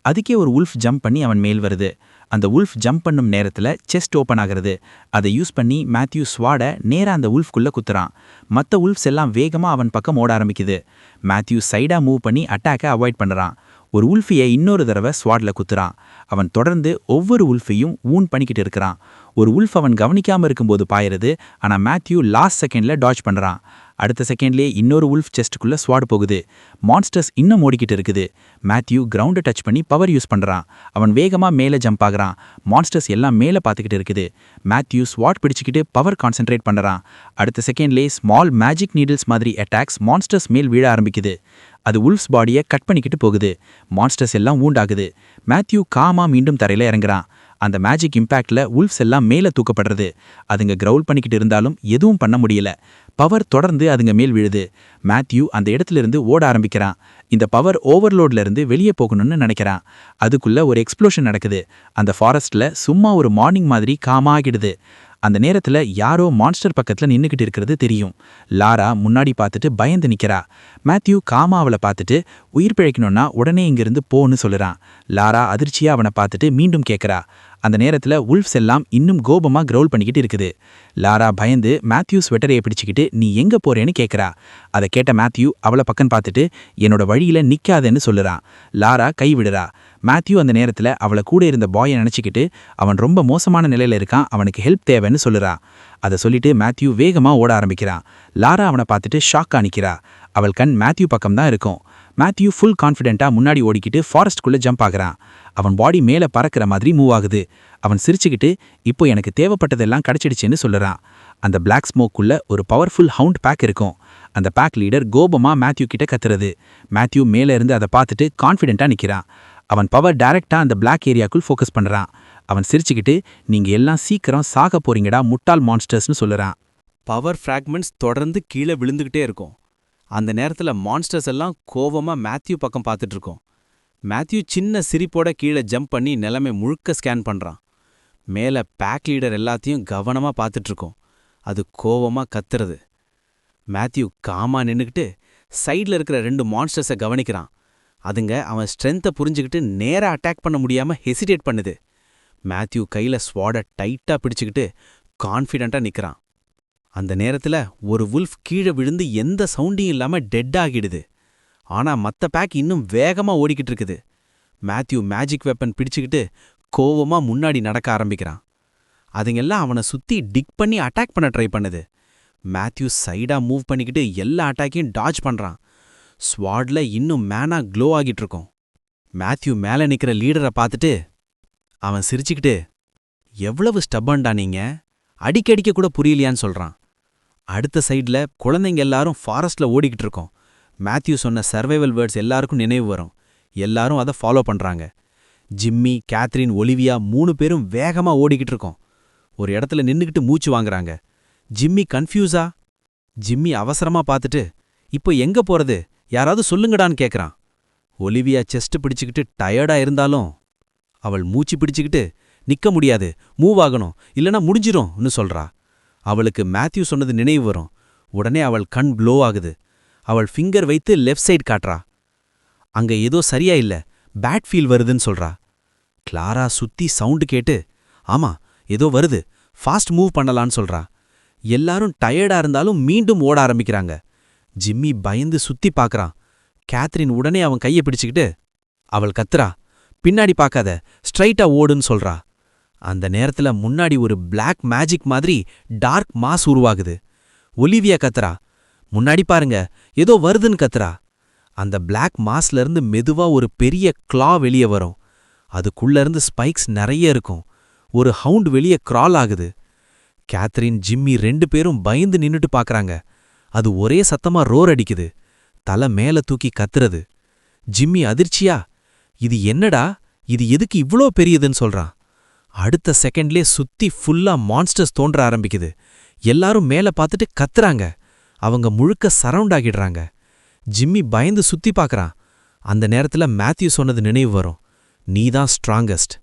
அதுக்கே ஒரு உல்ஃப் ஜம்ப் பண்ணி அவன் மேல் வருது. அந்த உல்ஃப் ஜம்ப் பண்ணும் நேரத்தில் செஸ்ட் ஓப்பன் ஆகிறது. அதை யூஸ் பண்ணி மேத்யூ ஸ்வாடை நேராக அந்த உல்ஃப்குள்ளே குத்துறான். மற்ற உல்ஃப்ஸ் எல்லாம் வேகமாக அவன் பக்கம் ஓட ஆரம்பிக்குது. மேத்யூ சைடாக மூவ் பண்ணி அட்டாக்கை அவாய்ட் பண்ணுறான். ஒரு உல்ஃபியை இன்னொரு தடவை ஸ்வாடில் குத்துறான். அவன் தொடர்ந்து ஒவ்வொரு உல்ஃபையும் ஊன் பண்ணிக்கிட்டு இருக்கிறான். ஒரு உல்ஃப் அவன் கவனிக்காம இருக்கும்போது பாயறது, ஆனா மேத்யூ லாஸ்ட் செகண்ட்ல டாஜ் பண்றான். அடுத்த செகண்ட்லேயே இன்னொரு உல்ஃப் செஸ்ட்டுக்குள்ள ஸ்வாட் போகுது. மான்ஸ்டர்ஸ் இன்னும் ஓடிக்கிட்டு இருக்குது. மேத்யூ கிரவுண்டை டச் பண்ணி பவர் யூஸ் பண்றான். அவன் வேகமா மேலே ஜம்ப் ஆகுறான். மான்ஸ்டர்ஸ் எல்லாம் மேலே பார்த்துக்கிட்டு இருக்குது. மேத்யூ ஸ்வாட் பிடிச்சிக்கிட்டு பவர் கான்சென்ட்ரேட் பண்றான். அடுத்த செகண்ட்லேயே ஸ்மால் மேஜிக் நீடில்ஸ் மாதிரி அட்டாக்ஸ் மான்ஸ்டர்ஸ் மேல் வீழ ஆரம்பிக்குது. அது உல்ஃப்ஸ் பாடியை கட் பண்ணிக்கிட்டு போகுது. மான்ஸ்டர்ஸ் எல்லாம் ஊண்டாகுது. மேத்யூ காமா மீண்டும் தரையில இறங்குறான். அந்த மேஜிக் இம்பேக்ட்ல உல்ஃப்ஸ் எல்லாம் மேலே தூக்கப்படுறது. அதுங்க கிரவுல் பண்ணிக்கிட்டு இருந்தாலும் எதுவும் பண்ண முடியல. பவர் தொடர்ந்து அதுங்க மேல் விழுது. மேத்யூ அந்த இடத்துல இருந்து ஓட ஆரம்பிக்கிறான். இந்த பவர் ஓவர்லோட்ல இருந்து வெளியே போகணும்னு நினைக்கிறான். அதுக்குள்ள ஒரு எக்ஸ்ப்ளோஷன் நடக்குது. அந்த ஃபாரஸ்ட்ல சும்மா ஒரு மார்னிங் மாதிரி காமாகிடுது. அந்த நேரத்துல யாரோ மான்ஸ்டர் பக்கத்துல நின்னுக்கிட்டு இருக்கிறது தெரியும். லாரா முன்னாடி பார்த்துட்டு பயந்து நிக்கிறா. மேத்யூ காமா அவளை பார்த்துட்டு உயிர் பிழைக்கணும்னா உடனே இங்கிருந்து போன்னு சொல்லுறான். லாரா அதிர்ச்சியா அவனை பார்த்துட்டு மீண்டும் கேட்கறா. அந்த நேரத்துல உல்ஃப்ஸ் எல்லாம் இன்னும் கோபமா கிரவுல் பண்ணிக்கிட்டு இருக்குது. லாரா பயந்து மேத்யூ ஸ்வெட்டரையை பிடிச்சிக்கிட்டு நீ எங்க போறேன்னு கேட்கறா. அதை கேட்ட மேத்யூ அவளை பக்கம் பார்த்துட்டு என்னோட வழியில நிக்காதேன்னு சொல்லுறான். லாரா கை விடுறா. மேத்யூ அந்த நேரத்துல அவளை கூட இருந்த பாயை நினைச்சுக்கிட்டு அவன் ரொம்ப மோசமான நிலையில இருக்கான், அவனுக்கு ஹெல்ப் தேவைன்னு சொல்லுறா. அதை சொல்லிட்டு மேத்யூ வேகமா ஓட ஆரம்பிக்கிறான். லாரா அவனை பார்த்துட்டு ஷாக்கா நிக்கிறா. அவள் கண் மேத்யூ பக்கம் தான் இருக்கும். மேத்யூ ஃபுல் கான்ஃபிடென்ட்டா முன்னாடி ஓடிக்கிட்டு ஃபாரஸ்ட்குள்ள ஜம்ப் ஆகுறான். அவன் பாடி மேலே பறக்கிற மாதிரி மூவ் ஆகுது. அவன் சிரிச்சுக்கிட்டு இப்போ எனக்கு தேவைப்பட்டதெல்லாம் கிடைச்சிடுச்சுன்னு சொல்லுறான். அந்த பிளாக் ஸ்மோக்குள்ள ஒரு பவர்ஃபுல் ஹவுண்ட் பேக் இருக்கும். அந்த பேக் லீடர் கோபமா மேத்யூ கிட்ட கத்துறது. மேத்யூ மேலே இருந்து அதை பார்த்துட்டு கான்ஃபிடென்ட்டா நிற்கிறான். அவன் பவர் டைரக்டா அந்த பிளாக் ஏரியாக்குள் ஃபோக்கஸ் பண்றான். அவன் சிரிச்சுக்கிட்டு நீங்க எல்லாம் சீக்கிரம் சாக போறீங்கடா முட்டாள் மான்ஸ்டர்ஸ்னு சொல்லுறான். பவர் ஃப்ராக்மெண்ட்ஸ் தொடர்ந்து கீழே விழுந்துகிட்டே இருக்கும். அந்த நேரத்துல மான்ஸ்டர்ஸ் எல்லாம் கோவமா மேத்யூ பக்கம் பார்த்துட்டு இருக்கோம். மேத்யூ சின்ன சிரிப்போட கீழே ஜம்ப் பண்ணி நிலைமை முழுக்க ஸ்கேன் பண்றான். மேலே பேக் லீடர் எல்லாத்தையும் கவனமா பார்த்துட்டு இருக்கோம். அது கோவமா கத்துறது. மேத்யூ காமா நின்னுக்கிட்டு சைடில் இருக்கிற 2 மான்ஸ்டர்ஸை கவனிக்கிறான். அதுங்க அவன் ஸ்ட்ரென்த்தை புரிஞ்சுக்கிட்டு நேரா அட்டாக் பண்ண முடியாம ஹெசிடேட் பண்ணுது. மேத்யூ கையில ஸ்வாடை டைட்டா பிடிச்சுக்கிட்டு கான்ஃபிடென்ட்டா நிக்கிறான். அந்த நேரத்துல ஒரு வுல்ஃப் கீழே விழுந்து எந்த சவுண்டியும் இல்லாம டெட் ஆகிடுது. ஆனா மத்த பேக் இன்னும் வேகமா ஓடிக்கிட்டு இருக்குது. மேத்யூ மேஜிக் வெப்பன் பிடிச்சுக்கிட்டு கோவமா முன்னாடி நடக்க ஆரம்பிக்கிறான். அதுங்கெல்லாம் அவனை சுத்தி டிக் பண்ணி அட்டாக் பண்ண ட்ரை பண்ணுது. மேத்யூ சைடா மூவ் பண்ணிக்கிட்டு எல்லா அட்டாக்கையும் டாஜ் பண்றான். ஸ்வாட்ல இன்னும் மேனா க்ளோ ஆகிட்டு இருக்கும். மேத்யூ மேல நிக்கிற லீடரை பார்த்துட்டு அவன் சிரிச்சுக்கிட்டு எவ்வளவு ஸ்டப்பன்டா நீங்க, அடிக்கடிக்க கூட புரியலையான்னு சொல்றான். அடுத்த சைட்ல குழந்தைங்க எல்லாரும் ஃபாரஸ்ட்ல ஓடிக்கிட்டு இருக்கோம். மேத்யூ சொன்ன சர்வைவல் வேர்ட்ஸ் எல்லாருக்கும் நினைவு வரும். எல்லாரும் அதை ஃபாலோ பண்றாங்க. ஜிம்மி, கேத்ரின், ஒலிவியா 3 பேரும் வேகமா ஓடிக்கிட்டு இருக்கோம். ஒரு இடத்துல நின்னுக்கிட்டு மூச்சு வாங்குறாங்க. ஜிம்மி கன்ஃபியூஸா. ஜிம்மி அவசரமா பார்த்துட்டு இப்போ எங்க போறது, யாராவது சொல்லுங்கடான்னு கேட்கறான். ஒலிவியா செஸ்ட் பிடிச்சுக்கிட்டு டயர்டா இருந்தாலும் அவள் மூச்சு பிடிச்சுக்கிட்டு நிக்க முடியாது, மூவ் ஆகணும், இல்லனா முடிஞ்சிரும்னு சொல்றா. அவளுக்கு மேத்யூ சொன்னது நினைவு வரும். உடனே அவள் கண் க்ளோ ஆகுது. அவள் ஃபிங்கர் வைத்து லெஃப்ட் சைடு காட்டுறா. அங்க ஏதோ சரியா இல்ல, பேட் ஃபீல் வருதுன்னு சொல்றா. கிளாரா சுத்தி சவுண்டு கேட்டு ஆமா ஏதோ வருது, ஃபாஸ்ட் மூவ் பண்ணலான்னு சொல்றா. எல்லாரும் டயர்டா இருந்தாலும் மீண்டும் ஓட ஆரம்பிக்கிறாங்க. ஜிம்மி பயந்து சுத்தி பார்க்கறான். கேத்ரின் உடனே அவன் கையை பிடிச்சுக்கிட்டு அவள் கத்துறா, பின்னாடி பார்க்காத, ஸ்ட்ரைட்டா ஓடுன்னு சொல்றா. அந்த நேரத்துல முன்னாடி ஒரு பிளாக் மேஜிக் மாதிரி டார்க் மாஸ் உருவாகுது. ஒலிவியா கத்துறா, முன்னாடி பாருங்க ஏதோ வருதுன்னு கத்துறா. அந்த பிளாக் மாஸ்ல இருந்து மெதுவா ஒரு பெரிய கிளா வெளியே வரும். அதுக்குள்ள இருந்து ஸ்பைக்ஸ் நிறைய இருக்கும். ஒரு ஹவுண்ட் வெளியே கிரால் ஆகுது. கேத்ரின், ஜிம்மி 2 பேரும் பயந்து நின்னுட்டு பார்க்கறாங்க. அது ஒரே சத்தமா ரோர் அடிக்குது. தலை மேல தூக்கி கத்துறது. ஜிம்மி அதிர்ச்சியா, இது என்னடா, இது எதுக்கு இவ்ளோ பெரியதுன்னு சொல்றான். அடுத்த செகண்ட்லே சுத்தி ஃபுல்லா மான்ஸ்டர்ஸ் தோன்ற ஆரம்பிக்குது. எல்லாரும் மேல பார்த்துட்டு கத்துறாங்க. அவங்க முழுக்க சரவுண்ட் ஆகிடுறாங்க. ஜிம்மி பயந்து சுத்தி பார்க்கறான். அந்த நேரத்துல மேத்யூ சொன்னது நினைவு வரும், நீதான் ஸ்ட்ராங்கஸ்ட்.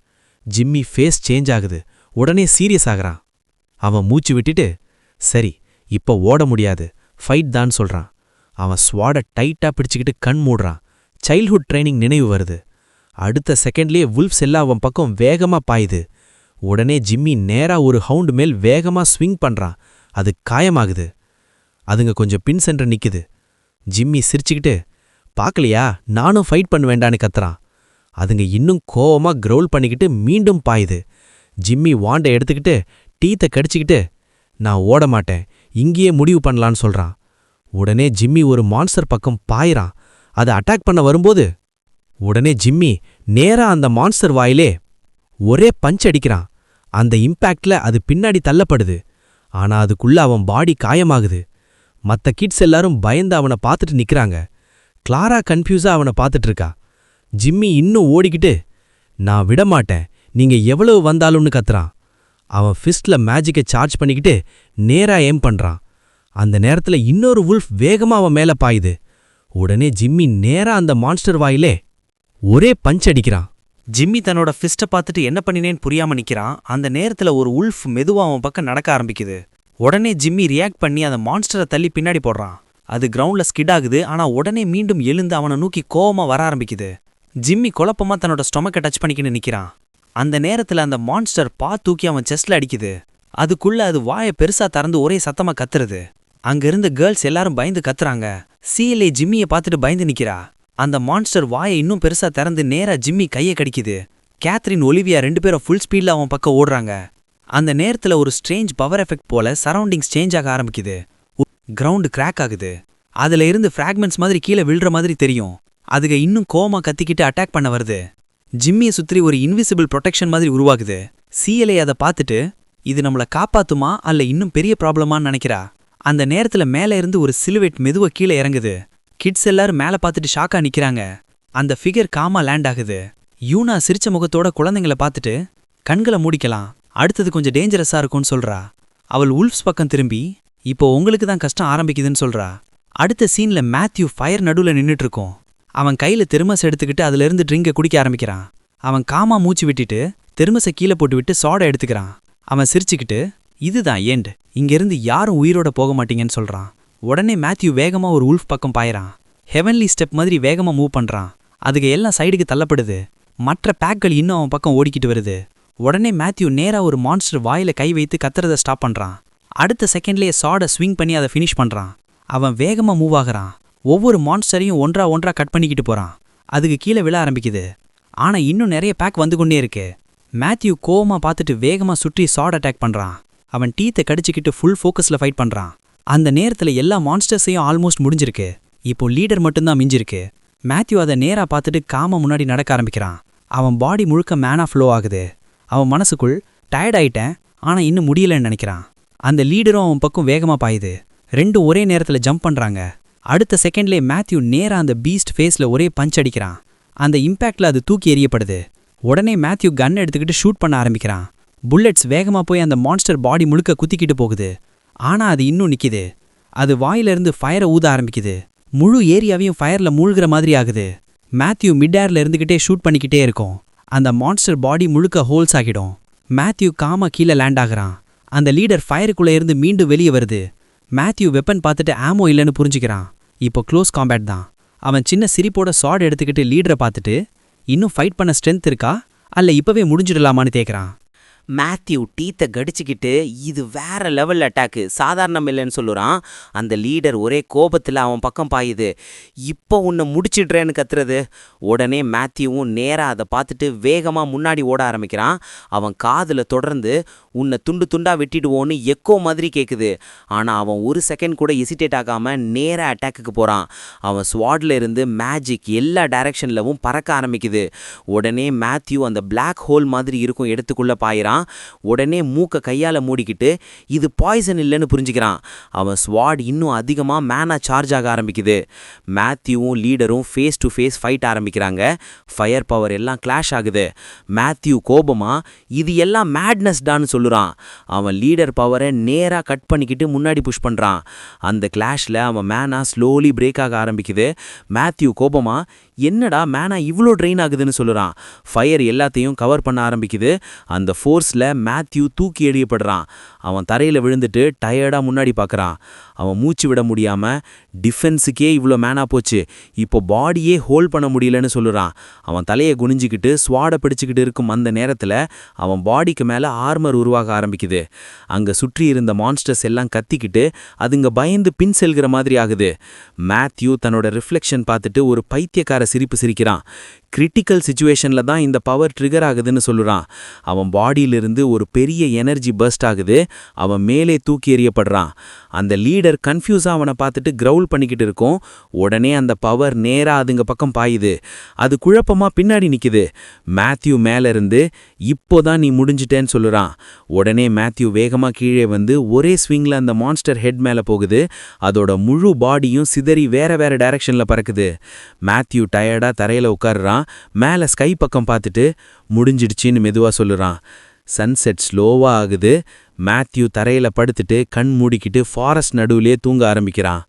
ஜிம்மி ஃபேஸ் சேஞ்ச் ஆகுது. உடனே சீரியஸ் ஆகுறான். அவன் மூச்சு விட்டுட்டு சரி இப்ப ஓட முடியாது, ஃபைட் தான் சொல்றான். அவன் ஸ்வாட டைட்டா பிடிச்சுக்கிட்டு கண் மூடுறான். சைல்ட்ஹுட் ட்ரைனிங் நினைவு வருது. அடுத்த செகண்ட்லயே வுல்ஃப்ஸ் எல்லாம் அவன் பக்கம் வேகமா பாயுது. உடனே ஜிம்மி நேரா ஒரு ஹவுண்ட் மேல் வேகமா ஸ்விங் பண்றான். அது காயமாகுது. அதுங்க கொஞ்சம் பின் சென்று நிக்குது. ஜிம்மி சிரிச்சுக்கிட்டு பார்க்கலையா, நானும் ஃபைட் பண்ண வேண்டான்னு கத்துறான். அதுங்க இன்னும் கோவமா கிரவுல் பண்ணிக்கிட்டு மீண்டும் பாயுது. ஜிம்மி வாண்டை எடுத்துக்கிட்டு டீத்தை கடிச்சிக்கிட்டு, நான் ஓட மாட்டேன், இங்கேயே முடிவு பண்ணலான்னு சொல்றான். உடனே ஜிம்மி ஒரு மான்ஸ்டர் பக்கம் பாயிறான். அதை அட்டாக் பண்ண வரும்போது உடனே ஜிம்மி நேரா அந்த மான்ஸ்டர் வாயிலே ஒரே பஞ்ச் அடிக்கிறான். அந்த இம்பேக்ட்ல அது பின்னாடி தள்ளப்படுது. ஆனா அதுக்குள்ள அவன் பாடி காயமாகுது. மத்த கிட்ஸ் எல்லாரும் பயந்து அவனை பார்த்துட்டு நிக்கறாங்க. கிளாரா கன்ஃபியூஸா அவனை பார்த்துட்டு இருக்கா. ஜிம்மி இன்னும் ஓடிக்கிட்டு, நான் விடமாட்டேன், நீங்க எவ்வளவு வந்தாலும்னு கத்துறான். அவன் ஃபிஸ்ட்ல மேஜிக்கை சார்ஜ் பண்ணிக்கிட்டு நேரா ஏம் பண்றான். அந்த நேரத்துல இன்னொரு வுல்ஃப் வேகமா அவன் மேல பாயுது. உடனே ஜிம்மி நேரா அந்த மான்ஸ்டர் வாயிலே ஒரே பஞ்ச் அடிக்கிறான். ஜிம்மி தன்னோட ஃபிஸ்ட்டை பார்த்துட்டு என்ன பண்ணினேன்னு புரியாம நிக்கிறான். அந்த நேரத்துல ஒரு உல்ஃப் மெதுவா அவன் பக்கம் நடக்க ஆரம்பிக்குது. உடனே ஜிம்மி ரியாக்ட் பண்ணி அந்த மான்ஸ்டரை தள்ளி பின்னாடி போடுறான். அது கிரவுண்ட்ல ஸ்கிட் ஆகுது. ஆனா உடனே மீண்டும் எழுந்து அவனை நோக்கி கோவமா வர ஆரம்பிக்குது. ஜிம்மி குழப்பமா தன்னோட ஸ்டொமக்கை டச் பண்ணிக்கின்னு நிக்கிறான். அந்த நேரத்துல அந்த மான்ஸ்டர் தூக்கி அவன் செஸ்ட்ல அடிக்குது. அதுக்குள்ள அது வாயை பெருசா திறந்து ஒரே சத்தமா கத்துறது. அங்க இருந்த கேர்ள்ஸ் எல்லாரும் பயந்து கத்துறாங்க. CLA ஜிம்மியை பார்த்துட்டு பயந்து நிக்கிறா. அந்த மான்ஸ்டர் வாயை இன்னும் பெருசா திறந்து நேரா ஜிம்மி கையை கடிக்குது. கேத்ரின் ஒலிவியா 2 பேரும் ஃபுல் ஸ்பீட்ல அவன் பக்கம் ஓடுறாங்க. அந்த நேரத்துல ஒரு ஸ்ட்ரேஞ்ச் பவர் எஃபெக்ட் போல சரௌண்டிங்ஸ் சேஞ்ச் ஆக ஆரம்பிக்குது. கிரவுண்ட் கிராக் ஆகுது. அதுல இருந்து ஃப்ராக்மெண்ட்ஸ் மாதிரி கீழே விழுற மாதிரி தெரியும். அதுக இன்னும் கோமா கத்திக்கிட்டு அட்டாக் பண்ண வருது. ஜிம்மியை சுற்றி ஒரு இன்விசிபிள் ப்ரொடெக்ஷன் மாதிரி உருவாகுது. CLA அதை பார்த்துட்டு இது நம்மளை காப்பாத்துமா அல்ல இன்னும் பெரிய ப்ராப்ளமான்னு நினைக்கிறா. அந்த நேரத்துல மேல இருந்து ஒரு சிலுவேட் மெதுவா கீழே இறங்குது. கிட்ஸ் எல்லாரும் மேல பார்த்துட்டு ஷாக்கா நிக்கிறாங்க. அந்த ஃபிகர் காமா லேண்ட் ஆகுது. யூனா சிரிச்ச முகத்தோட குழந்தைங்களை பார்த்துட்டு கண்களை மூடிக்கலாம், அடுத்தது கொஞ்சம் டேஞ்சரஸா இருக்கும்னு சொல்றா. அவள் உல்ஃப்ஸ் பக்கம் திரும்பி இப்போ உங்களுக்கு தான் கஷ்டம் ஆரம்பிக்குதுன்னு சொல்றா. அடுத்த சீன்ல மேத்யூ ஃபயர் நடுவுல நின்னுட்டு இருக்கும். அவன் கையில தெர்மஸ் எடுத்துக்கிட்டு அதுல இருந்து ட்ரிங்கை குடிக்க ஆரம்பிக்கிறான். அவன் காமா மூச்சு விட்டுட்டு தெர்மஸை கீழே போட்டு விட்டு சோடா எடுத்துக்கிறான். அவன் சிரிச்சுக்கிட்டு இதுதான் ஏண்ட், இங்கிருந்து யாரும் உயிரோட போக மாட்டீங்கன்னு சொல்றான். உடனே மேத்யூ வேகமா ஒரு உல்ஃப் பக்கம் பாயிறான். ஹெவன்லி ஸ்டெப் மாதிரி வேகமா மூவ் பண்றான். அதுக்கு எல்லாம் சைடுக்கு தள்ளப்படுது. மற்ற பேக்கள் இன்னும் அவன் பக்கம் ஓடிக்கிட்டு வருது. உடனே மேத்யூ நேரா ஒரு மான்ஸ்டர் வாயில கை வைத்து கத்துறத ஸ்டாப் பண்றான். அடுத்த செகண்ட்லயே சாடை ஸ்விங் பண்ணி அதை ஃபினிஷ் பண்றான். அவன் வேகமா மூவ் ஆகுறான். ஒவ்வொரு மான்ஸ்டரையும் ஒன்றா கட் பண்ணிக்கிட்டு போறான். அதுக்கு கீழே விழ ஆரம்பிக்குது. ஆனா இன்னும் நிறைய பேக் வந்து கொண்டே இருக்கு. மேத்யூ கோவமா பார்த்துட்டு வேகமா சுற்றி சாட் அட்டாக் பண்றான். அவன் டீத்தை கடிச்சுக்கிட்டு ஃபுல் ஃபோக்கஸ்ல ஃபைட் பண்றான். அந்த நேரத்துல எல்லா மான்ஸ்டர்ஸையும் ஆல்மோஸ்ட் முடிஞ்சிருக்கு. இப்போ லீடர் மட்டும்தான் மிஞ்சிருக்கு. மேத்யூ அதை நேரா பார்த்துட்டு காம முன்னாடி நடக்க ஆரம்பிக்கிறான். அவன் பாடி முழுக்க மேனா ஃப்ளோ ஆகுது. அவன் மனசுக்குள் டயர்ட் ஆயிட்டேன், ஆனா இன்னும் முடியலன்னு நினைக்கிறான். அந்த லீடரும் அவன் பக்கம் வேகமா பாயுது. ரெண்டும் ஒரே நேரத்துல ஜம்ப் பண்றாங்க. அடுத்த செகண்ட்லேயே மேத்யூ நேரா அந்த பீஸ்ட் ஃபேஸ்ல ஒரே பஞ்ச் அடிக்கிறான். அந்த இம்பேக்ட்ல அது தூக்கி எறியப்படுது. உடனே மேத்யூ கன் எடுத்துக்கிட்டு ஷூட் பண்ண ஆரம்பிக்கிறான். புல்லட்ஸ் வேகமா போய் அந்த மான்ஸ்டர் பாடி முழுக்க குத்திக்கிட்டு போகுது. ஆனா அது இன்னும் நிக்குது. அது வாயிலிருந்து ஃபயரை ஊத ஆரம்பிக்குது. முழு ஏரியாவையும் ஃபயர்ல மூழ்கிற மாதிரி ஆகுது. மேத்யூ மிட் ஏர்ல இருந்துகிட்டே ஷூட் பண்ணிக்கிட்டே இருக்கும். அந்த மான்ஸ்டர் பாடி முழுக்க ஹோல்ஸ் ஆகிடும். மேத்யூ காமா கீழே லேண்ட் ஆகுறான். அந்த லீடர் ஃபயருக்குள்ள இருந்து மீண்டும் வெளியே வருது. மேத்யூ வெப்பன் பார்த்துட்டு ஆமோ இல்லைன்னு புரிஞ்சுக்கிறான். இப்போ க்ளோஸ் காம்பேட் தான். அவன் சின்ன சிரிப்போட சாட் எடுத்துக்கிட்டு லீடரை பார்த்துட்டு இன்னும் ஃபைட் பண்ண ஸ்ட்ரென்த் இருக்கா அல்ல இப்பவே முடிஞ்சிடலாமான்னு கேட்குறான். மேத்யூ டீத்தை கடிச்சிக்கிட்டு இது வேற லெவல் அட்டாக்கு, சாதாரணம் இல்லைன்னு சொல்லுறான். அந்த லீடர் ஒரே கோபத்தில் அவன் பக்கம் பாயுது. இப்போ உன்னை முடிச்சிடுறேன்னு கத்துறது. உடனே மேத்யூவும் நேராக அதை பார்த்துட்டு வேகமாக முன்னாடி ஓட ஆரம்பிக்கிறான். அவன் காதில் தொடர்ந்து உன்னை துண்டு துண்டாக வெட்டிடுவோன்னு எக்கோ மாதிரி கேட்குது. ஆனால் அவன் ஒரு செகண்ட் கூட எசிடேட் ஆகாமல் நேராக அட்டாக்குக்கு போகிறான். அவன் ஸ்வாட்ல இருந்து மேஜிக் எல்லா டைரக்ஷன்லவும் பறக்க ஆரம்பிக்குது. உடனே மேத்யூ அந்த பிளாக் ஹோல் மாதிரி இருக்கும் இடத்துக்குள்ளே பாயிறான். உடனே மூக்க கையால மூடிக்கிட்டு இது பாய்சன் இல்லைன்னு புரிஞ்சுக்கிறான். அவன் ஸ்வாட் இன்னும் அதிகமாக மேனா சார்ஜ் ஆக ஆரம்பிக்குது. மேத்யூவும் லீடரும் ஃபேஸ் டு ஃபேஸ் ஃபைட் ஆரம்பிக்கிறாங்க. ஃபயர் பவர் எல்லாம் கிளாஷ் ஆகுது. மேத்யூ கோபமா இது எல்லாம் மேட்னஸ் டான்னு சொல்லுறான். அவன் லீடர் பவரை நேராக கட் பண்ணிக்கிட்டு முன்னாடி புஷ் பண்ணுறான். அந்த கிளாஷில் அவன் மேனா ஸ்லோலி பிரேக் ஆக ஆரம்பிக்குது. மேத்யூ கோபமா என்னடா மேனா இவ்வளோ ட்ரெயின் ஆகுதுன்னு சொல்லுறான். ஃபயர் எல்லாத்தையும் கவர் பண்ண ஆரம்பிக்குது. அந்த ஃபோர்ஸில் மேத்யூ தூக்கி எறியப்படுறான். அவன் தரையில் விழுந்துட்டு டயர்டாக முன்னாடி பார்க்குறான். அவன் மூச்சு விட முடியாமல் டிஃபென்ஸுக்கே இவ்வளோ மேனா போச்சு, இப்போ பாடியே ஹோல்ட் பண்ண முடியலன்னு சொல்லுறான். அவன் தலையை குனிஞ்சிக்கிட்டு ஸ்வாடை பிடிச்சிக்கிட்டு இருக்கும் அந்த நேரத்தில் அவன் பாடிக்கு மேலே ஆர்மர் உருவாக ஆரம்பிக்குது. அங்கே சுற்றி இருந்த மான்ஸ்டர்ஸ் எல்லாம் கத்திக்கிட்டு அதுங்க பயந்து பின் செல்கிற மாதிரி ஆகுது. மேத்யூ தன்னோட ரிஃப்ளெக்ஷன் பார்த்துட்டு ஒரு பைத்தியக்கார சிரிப்பு சிரிக்கிறான். கிரிட்டிக்கல் சுச்சுவேஷன்ல தான் இந்த பவர் ட்ரிகர் ஆகுதுன்னு சொல்லுறான். அவன் பாடியிலிருந்து ஒரு பெரிய எனர்ஜி பர்ஸ்ட் ஆகுது. அவன் மேலே தூக்கி எறியப்படுறான். அந்த லீடர் கன்ஃபியூஸா அவனை பார்த்துட்டு கிரவுல் பண்ணிக்கிட்டு இருக்கும். உடனே அந்த பவர் நேரா அதுங்க பக்கம் பாயுது. அது குழப்பமா பின்னாடி நிக்குது. மேத்யூ மேல இருந்து இப்போதான் நீ முடிஞ்சிட்டேன்னு சொல்லுறான். உடனே மேத்யூ வேகமா கீழே வந்து ஒரே ஸ்விங்ல அந்த மான்ஸ்டர் ஹெட் மேல போகுது. அதோட முழு பாடியும் சிதறி வேற வேற டைரக்ஷன்ல பறக்குது. மேத்யூ டயர்டா தரையில உட்கார்றான். மேல ஸ்கை பக்கம் பார்த்துட்டு முடிஞ்சிடுச்சின்னு மெதுவா சொல்லுறான். சன்செட் ஸ்லோவா ஆகுது. மேத்யூ தரையில படுத்துட்டு கண் மூடிக்கிட்டு ஃபாரஸ்ட் நடுவுலயே தூங்க ஆரம்பிக்கிறான்.